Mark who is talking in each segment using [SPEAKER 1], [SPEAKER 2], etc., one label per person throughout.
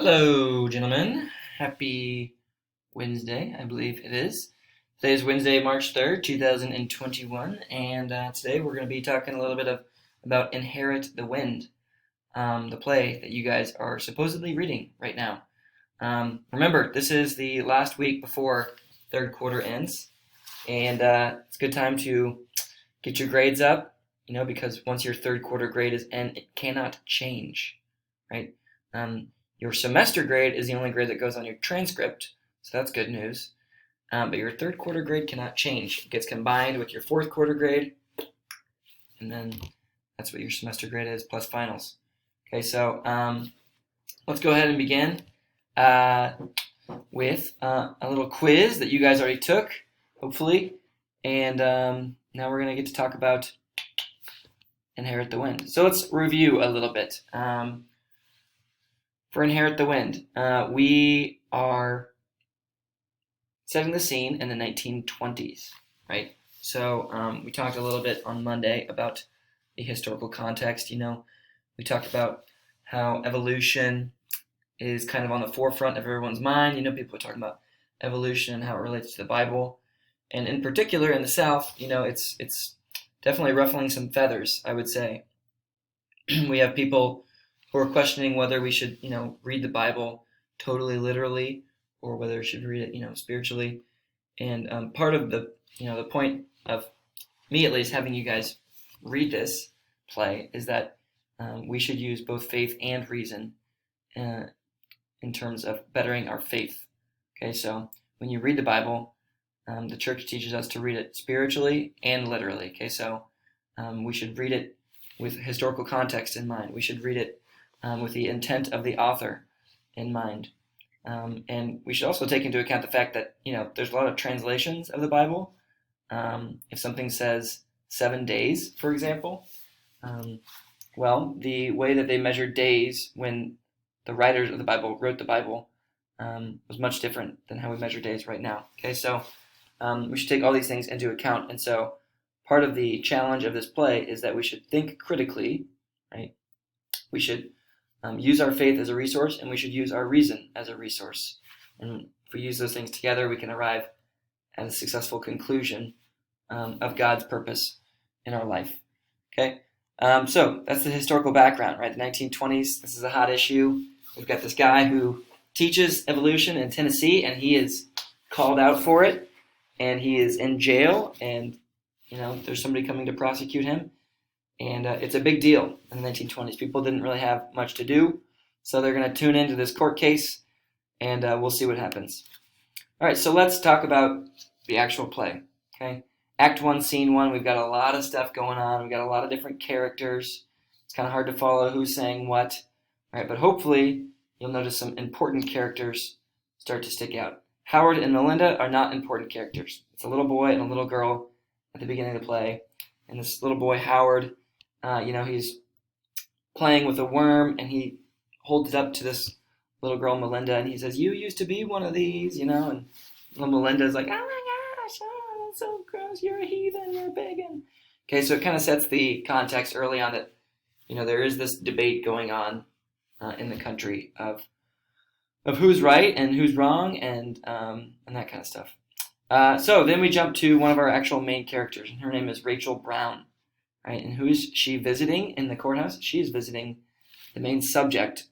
[SPEAKER 1] Hello, gentlemen. Happy Wednesday, I believe it is. Today is Wednesday, March 3rd, 2021, and today we're going to be talking a little bit about Inherit the Wind, the play that you guys are supposedly reading right now. Remember, this is the last week before third quarter ends, and it's a good time to get your grades up, because once your third quarter grade is in, it cannot change, right? Your semester grade is the only grade that goes on your transcript, so that's good news. But your third quarter grade cannot change. It gets combined with your fourth quarter grade, and then that's what your semester grade is, plus finals. Okay, so let's go ahead and begin with a little quiz that you guys already took, hopefully. And now we're going to get to talk about Inherit the Wind. So let's review a little bit. For Inherit the Wind, we are setting the scene in the 1920s, right? So we talked a little bit on Monday about the historical context. We talked about how evolution is kind of on the forefront of everyone's mind. People are talking about evolution and how it relates to the Bible. And in particular, in the South, it's definitely ruffling some feathers, I would say. We have people who are questioning whether we should, read the Bible totally literally or whether we should read it, spiritually. And part of the point of me, at least, having you guys read this play is that we should use both faith and reason in terms of bettering our faith. Okay, so when you read the Bible, the church teaches us to read it spiritually and literally. Okay, so we should read it with historical context in mind. We should read it with the intent of the author in mind. And we should also take into account the fact that, there's a lot of translations of the Bible. If something says 7 days, for example, well, the way that they measured days when the writers of the Bible wrote the Bible was much different than how we measure days right now. Okay, so we should take all these things into account. And so part of the challenge of this play is that we should think critically, right? We should use our faith as a resource, and we should use our reason as a resource. And if we use those things together, we can arrive at a successful conclusion of God's purpose in our life. Okay, so that's the historical background, right? The 1920s, this is a hot issue. We've got this guy who teaches evolution in Tennessee, and he is called out for it, and he is in jail, and there's somebody coming to prosecute him. And it's a big deal in the 1920s. People didn't really have much to do, so they're going to tune into this court case, and we'll see what happens. All right, so let's talk about the actual play. Okay, Act 1, Scene 1, we've got a lot of stuff going on. We've got a lot of different characters. It's kind of hard to follow who's saying what. All right, but hopefully you'll notice some important characters start to stick out. Howard and Melinda are not important characters. It's a little boy and a little girl at the beginning of the play, and this little boy, Howard, he's playing with a worm, and he holds it up to this little girl, Melinda, and he says, "You used to be one of these," and little Melinda's like, "Oh my gosh, oh, that's so gross, you're a heathen, you're a pagan." Okay, so it kind of sets the context early on that, there is this debate going on in the country of who's right and who's wrong, and that kind of stuff. So then we jump to one of our actual main characters, and her name is Rachel Brown. Right, and who is she visiting in the courthouse? She is visiting the main subject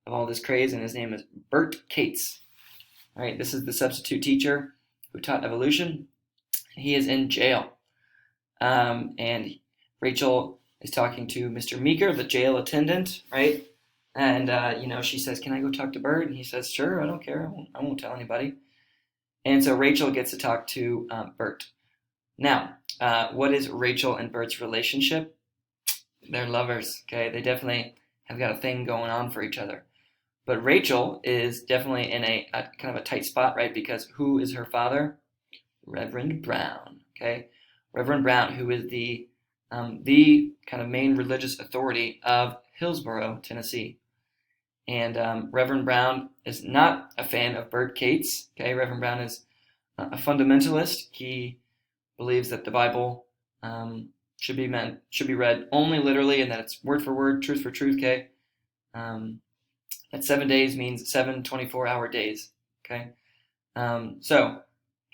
[SPEAKER 1] of all this craze, and his name is Bert Cates. All right, this is the substitute teacher who taught evolution. He is in jail, and Rachel is talking to Mr. Meeker, the jail attendant, right? And she says, "Can I go talk to Bert?" And he says, "Sure, I don't care. I won't tell anybody." And so Rachel gets to talk to Bert. Now, what is Rachel and Bert's relationship? They're lovers, okay? They definitely have got a thing going on for each other. But Rachel is definitely in a kind of a tight spot, right? Because who is her father? Reverend Brown, okay? Reverend Brown, who is the kind of main religious authority of Hillsborough, Tennessee. And Reverend Brown is not a fan of Bert Cates, okay? Reverend Brown is a fundamentalist. He believes that the Bible should be read only literally, and that it's word for word, truth for truth. Okay, That 7 days means 7 24-hour days. Okay, so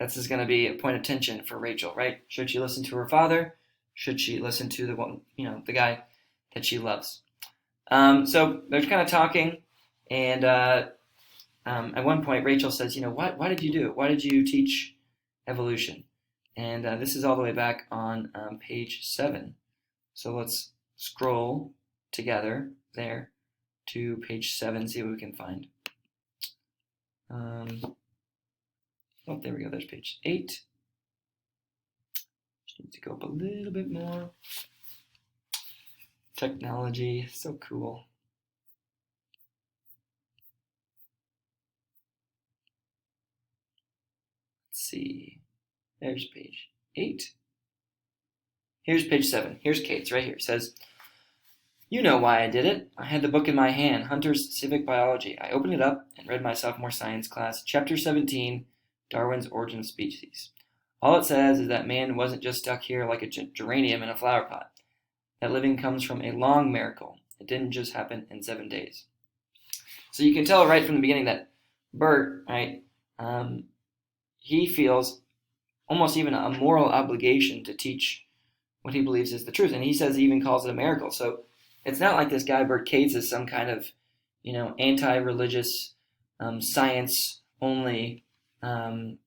[SPEAKER 1] this is going to be a point of tension for Rachel, right? Should she listen to her father? Should she listen to the guy that she loves? So they're kind of talking, and at one point Rachel says, why did you do it? Why did you teach evolution? And this is all the way back on page 7. So let's scroll together there to page 7, see what we can find. There we go. There's page 8. Just need to go up a little bit more. Technology, so cool. Let's see. There's page 8. Here's page 7. Here's Kate's right here. It says, "You know why I did it. I had the book in my hand, Hunter's Civic Biology. I opened it up and read my sophomore science class, Chapter 17, Darwin's Origin of Species. All it says is that man wasn't just stuck here like a geranium in a flower pot. That living comes from a long miracle. It didn't just happen in 7 days." So you can tell right from the beginning that Bert, right, he feels almost even a moral obligation to teach what he believes is the truth. And he says he even calls it a miracle. So it's not like this guy, Bert Cates, is some kind of, anti-religious, science-only, kind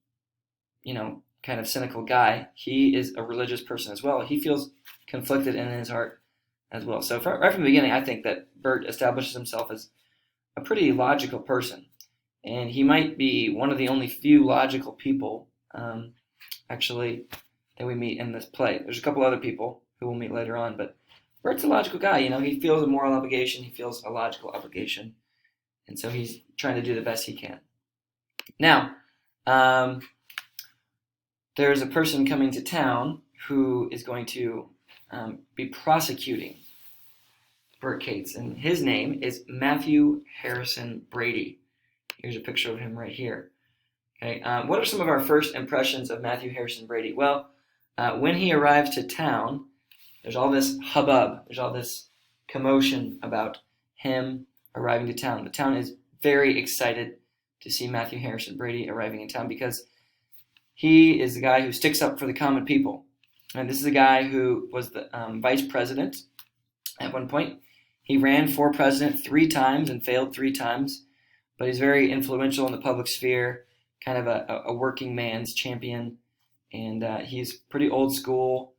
[SPEAKER 1] of cynical guy. He is a religious person as well. He feels conflicted in his heart as well. So right from the beginning, I think that Bert establishes himself as a pretty logical person. And he might be one of the only few logical people, actually, that we meet in this play. There's a couple other people who we'll meet later on, but Bert's a logical guy. He feels a moral obligation. He feels a logical obligation. And so he's trying to do the best he can. Now, there's a person coming to town who is going to be prosecuting Bert Cates, and his name is Matthew Harrison Brady. Here's a picture of him right here. Okay, what are some of our first impressions of Matthew Harrison Brady? Well, when he arrives to town, there's all this hubbub, there's all this commotion about him arriving to town. The town is very excited to see Matthew Harrison Brady arriving in town because he is the guy who sticks up for the common people. And this is a guy who was the vice president at one point. He ran for president 3 times and failed 3 times, but he's very influential in the public sphere, kind of a working man's champion, and he's pretty old school,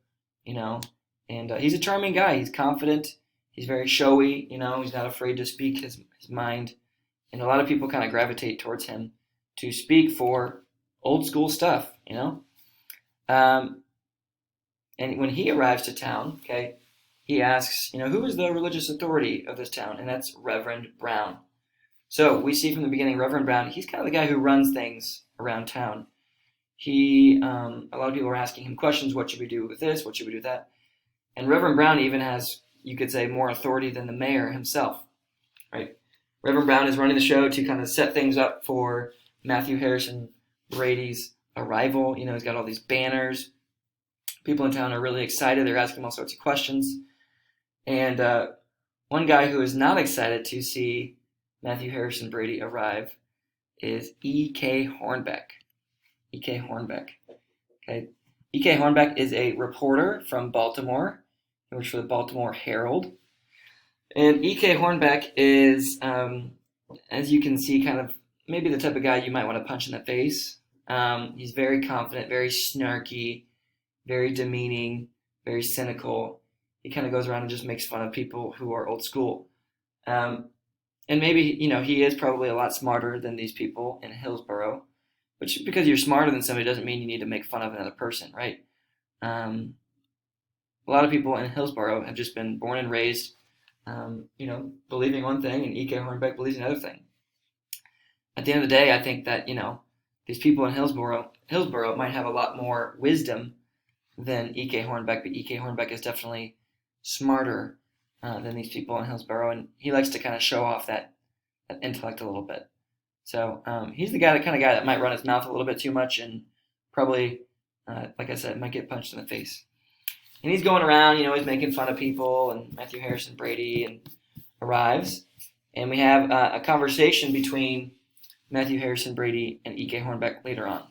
[SPEAKER 1] and he's a charming guy. He's confident. He's very showy, he's not afraid to speak his mind, and a lot of people kind of gravitate towards him to speak for old school stuff, And when he arrives to town, okay, he asks, who is the religious authority of this town? And that's Reverend Brown. So we see from the beginning, Reverend Brown, he's kind of the guy who runs things around town. A lot of people are asking him questions. What should we do with this? What should we do with that? And Reverend Brown even has, you could say, more authority than the mayor himself, right? Reverend Brown is running the show to kind of set things up for Matthew Harrison Brady's arrival. He's got all these banners. People in town are really excited. They're asking him all sorts of questions. And one guy who is not excited to see Matthew Harrison Brady arrive is E.K. Hornbeck. E.K. Hornbeck. Okay. E.K. Hornbeck is a reporter from Baltimore. He works for the Baltimore Herald. And E.K. Hornbeck is, as you can see, kind of maybe the type of guy you might want to punch in the face. He's very confident, very snarky, very demeaning, very cynical. He kind of goes around and just makes fun of people who are old school. And maybe, he is probably a lot smarter than these people in Hillsborough. But just because you're smarter than somebody doesn't mean you need to make fun of another person, right? A lot of people in Hillsborough have just been born and raised, believing one thing, and E.K. Hornbeck believes another thing. At the end of the day, I think that, these people in Hillsborough might have a lot more wisdom than E.K. Hornbeck, but E.K. Hornbeck is definitely smarter than these people in Hillsborough, and he likes to kind of show off that intellect a little bit. So he's the kind of guy that might run his mouth a little bit too much and probably, like I said, might get punched in the face. And he's going around, he's making fun of people, and Matthew Harrison Brady arrives, And we have a conversation between Matthew Harrison Brady and E.K. Hornbeck later on,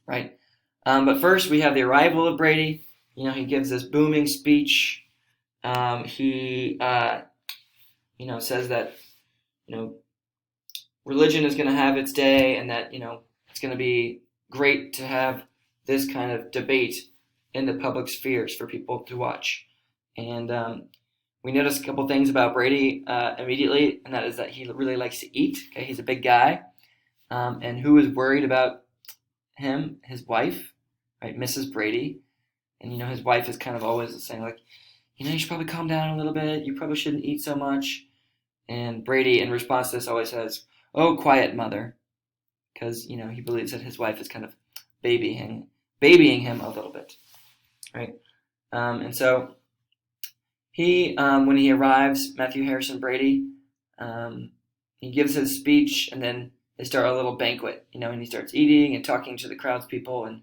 [SPEAKER 1] right? But first, we have the arrival of Brady. He gives this booming speech. He says that, religion is going to have its day, and that, it's going to be great to have this kind of debate in the public spheres for people to watch. And we notice a couple things about Brady immediately, and that is that he really likes to eat. Okay, he's a big guy. And who is worried about him? His wife, right, Mrs. Brady. And his wife is kind of always saying, like, you should probably calm down a little bit. You probably shouldn't eat so much. And Brady, in response to this, always says, "Oh, quiet, mother," because he believes that his wife is kind of babying him a little bit, right? And so he, when he arrives, Matthew Harrison Brady, he gives his speech, and then they start a little banquet, and he starts eating and talking to the crowd's people, and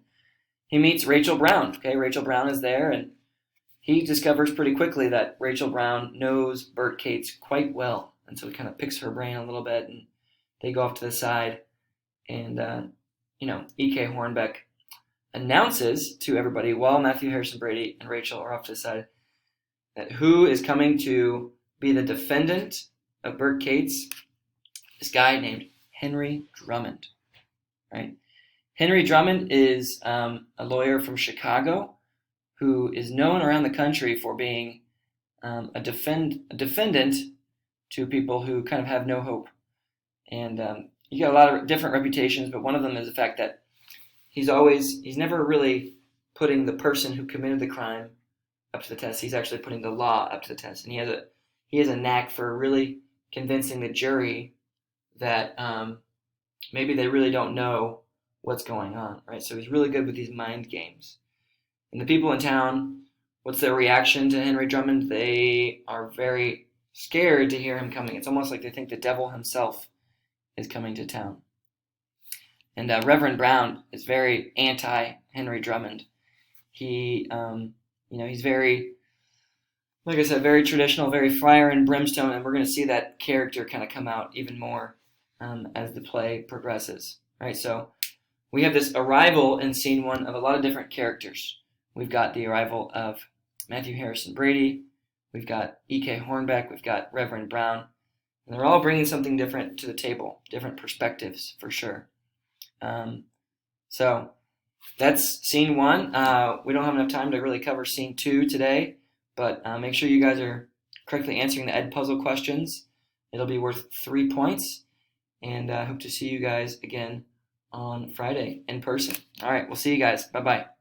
[SPEAKER 1] he meets Rachel Brown. Okay, Rachel Brown is there, and he discovers pretty quickly that Rachel Brown knows Bert Cates quite well, and so he kind of picks her brain a little bit, and they go off to the side, and E.K. Hornbeck announces to everybody while Matthew Harrison Brady and Rachel are off to the side that who is coming to be the defendant of Bert Cates, this guy named Henry Drummond, right? Henry Drummond is a lawyer from Chicago who is known around the country for being a defendant to people who kind of have no hope. And you got a lot of different reputations, but one of them is the fact that he's never really putting the person who committed the crime up to the test. He's actually putting the law up to the test. And he has a knack for really convincing the jury that maybe they really don't know what's going on, right? So he's really good with these mind games. And the people in town, what's their reaction to Henry Drummond? They are very scared to hear him coming. It's almost like they think the devil himself is coming to town. And Reverend Brown is very anti-Henry Drummond. He, he's very, like I said, very traditional, very fire and brimstone, and we're going to see that character kind of come out even more as the play progresses, right? So we have this arrival in scene 1 of a lot of different characters. We've got the arrival of Matthew Harrison Brady, we've got E.K. Hornbeck, we've got Reverend Brown, and they're all bringing something different to the table, different perspectives for sure. So that's scene 1. We don't have enough time to really cover scene 2 today, but make sure you guys are correctly answering the Edpuzzle questions. It'll be worth 3 points, and I hope to see you guys again on Friday in person. All right, we'll see you guys. Bye-bye.